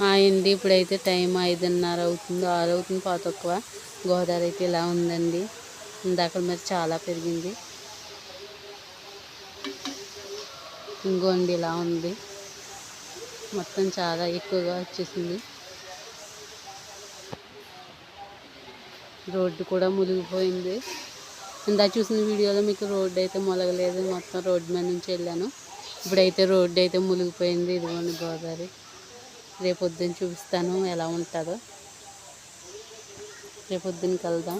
అయింది. ఇప్పుడైతే టైం 5:30 అవుతుంది, 6 అవుతుంది తక్కువ. గోదావరి అయితే ఇలా ఉందండి. ఇందాక మరి చాలా పెరిగింది. ఇంకోండి ఇలా ఉంది, మొత్తం చాలా ఎక్కువగా వచ్చేసింది. రోడ్డు కూడా మునిగిపోయింది. ఇందా చూసిన వీడియోలో మీకు రోడ్డు అయితే మొలగలేదు, మొత్తం రోడ్డు మీద నుంచి వెళ్ళాను. ఇప్పుడైతే రోడ్డు అయితే మునిగిపోయింది. ఇదిగోండి గోదావరి. రేపొద్దున చూపిస్తాను ఎలా ఉంటుందో. రేపొద్దునకి వెళ్దాం.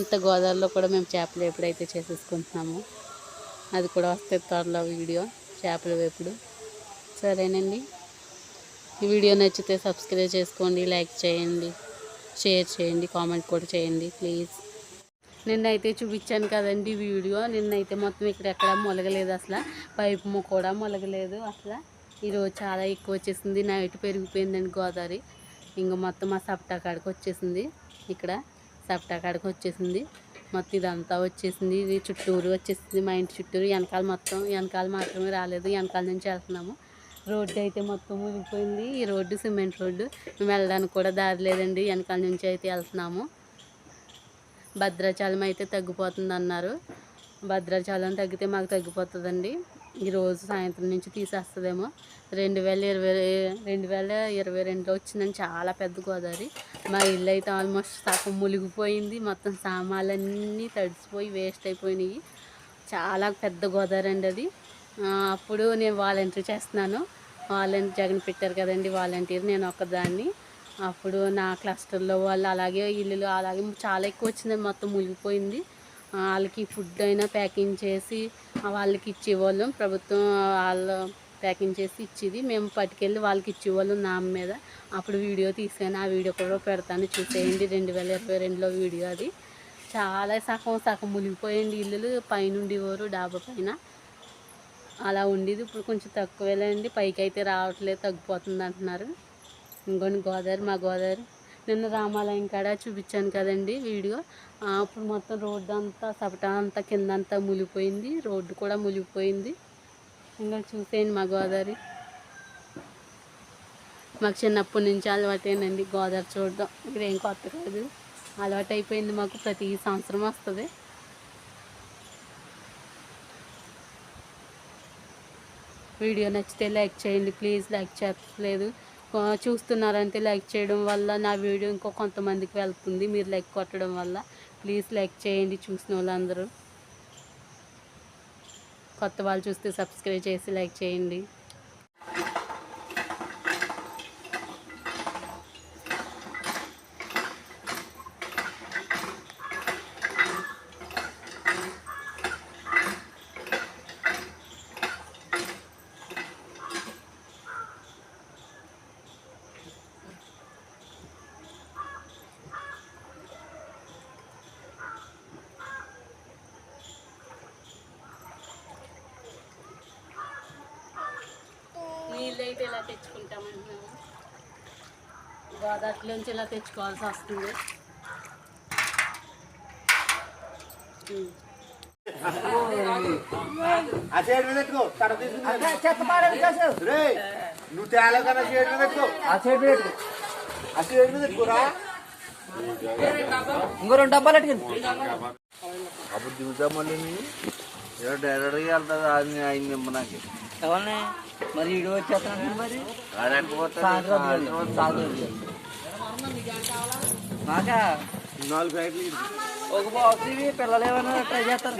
ఇంత గోదావరిలో కూడా మేము చేపలు ఎప్పుడైతే చేసేసుకుంటున్నాము, అది కూడా వస్తే త్వరలో వీడియో చేపల వేపుడు. సరేనండి, ఈ వీడియో నచ్చితే సబ్స్క్రైబ్ చేసుకోండి, లైక్ చేయండి, షేర్ చేయండి, కామెంట్ కూడా చేయండి ప్లీజ్. నిన్నైతే చూపించాను కదండి వీడియో. నిన్నైతే మొత్తం ఇక్కడ ఎక్కడ మొలగలేదు, అసలు పైపు కూడా మొలగలేదు అసలు. ఈరోజు చాలా ఎక్కువ వచ్చేసింది. నైట్ పెరిగిపోయిందండి గోదావరి. ఇంకా మొత్తం మా సప్టా కాడికి వచ్చేసింది. ఇక్కడ సప్టా కాడికి వచ్చేసింది మొత్తం. ఇదంతా వచ్చేసింది, ఇది చుట్టూరు వచ్చేసింది. మా ఇంటి చుట్టూరు వెనకాల మొత్తం, వెనకాల మాత్రమే రాలేదు, వెనకాల నుంచి వెళ్తున్నాము. రోడ్డు అయితే మొత్తం మునిగిపోయింది. ఈ రోడ్డు సిమెంట్ రోడ్డు, మేము వెళ్ళడానికి కూడా దారి లేదండి. వెనకాల నుంచి అయితే వెళ్తున్నాము. భద్రాచలం అయితే తగ్గిపోతుంది అన్నారు. భద్రాచలం తగ్గితే మాకు తగ్గిపోతుందండి. ఈరోజు సాయంత్రం నుంచి తీసేస్తుందేమో. 2022లో వచ్చిందని చాలా పెద్ద గోదావరి. మా ఇల్లు అయితే ఆల్మోస్ట్ సగం మునిగిపోయింది. మొత్తం సామాన్లన్నీ తడిసిపోయి వేస్ట్ అయిపోయినాయి. చాలా పెద్ద గోదావరి అండి అది. అప్పుడు నేను వాలంటీర్ చేస్తున్నాను. జగన్ పెట్టారు కదండి వాలంటీర్, నేను ఒక్కదాన్ని. అప్పుడు నా క్లస్టర్లో వాళ్ళు అలాగే ఇల్లులు అలాగే చాలా ఎక్కువ వచ్చిందని మొత్తం మునిగిపోయింది. వాళ్ళకి ఫుడ్ అయినా ప్యాకింగ్ చేసి వాళ్ళకి ఇచ్చేవాళ్ళం. ప్రభుత్వం వాళ్ళు ప్యాకింగ్ చేసి ఇచ్చేది, మేము పట్టుకెళ్ళి వాళ్ళకి ఇచ్చేవాళ్ళం నామ మీద. అప్పుడు వీడియో తీసాను, ఆ వీడియో కూడా పెడతాను చూసేయండి. 2022లో వీడియో అది. చాలా సగం మునిగిపోయింది ఇల్లులు. పైనుండి ఎవరు డాబా పైన అలా ఉండేది. ఇప్పుడు కొంచెం తక్కువేలేండి, పైకి అయితే రావట్లేదు, తగ్గిపోతుంది అంటున్నారు. ఇంకొని గోదావరి, మా గోదావరి. నిన్న రామాలయం కాడ చూపించాను కదండి వీడియో. అప్పుడు మొత్తం రోడ్డు అంతా సపటా అంతా కిందంతా మునిగిపోయింది, రోడ్డు కూడా మునిగిపోయింది. ఇంకా చూసేయండి మా గోదావరి. మాకు చిన్నప్పటి నుంచి అలవాటేనండి గోదావరి చూడడం. ఇక్కడ ఏం కొత్త కాదు, అలవాటు అయిపోయింది మాకు. ప్రతి సంవత్సరం వస్తుంది. వీడియో నచ్చితే లైక్ చేయండి ప్లీజ్. లైక్ చేయట్లేదు, చూస్తున్నారంటే లైక్ చేయడం వల్ల నా వీడియో ఇంకో కొంతమందికి వెళ్తుంది. మీరు లైక్ కొట్టడం వల్ల ప్లీజ్ లైక్ చేయండి. చూసిన వాళ్ళందరూ, కొత్త వాళ్ళు చూస్తే సబ్స్క్రైబ్ చేసి లైక్ చేయండి. నీళ్ళు అయితే ఇలా తెచ్చుకుంటామంటున్నాము. గోదావరిలోంచి ఇలా తెచ్చుకోవాల్సి వస్తుంది. నువ్వు తేలా కన్నా షేడ్ మీద పెట్టుకో, ఆ షేడ్ మీద పెట్టుకోరా. ఇంకో 2 డబ్బాలు అట్టుకుని అప్పుడు దిగుతా. మళ్ళీ డైరెక్ట్గా వెళ్తుంది అది ఆయన నిమ్మనాకి ఎవరిని మరి వీడియో వచ్చేస్తాను. మరి నాకా 4 ప్యాకెట్లు ఒక బాక్స్. ఇవి పిల్లలు ఏమైనా ట్రై చేస్తారు.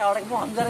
ఎవరికి బాగుంది.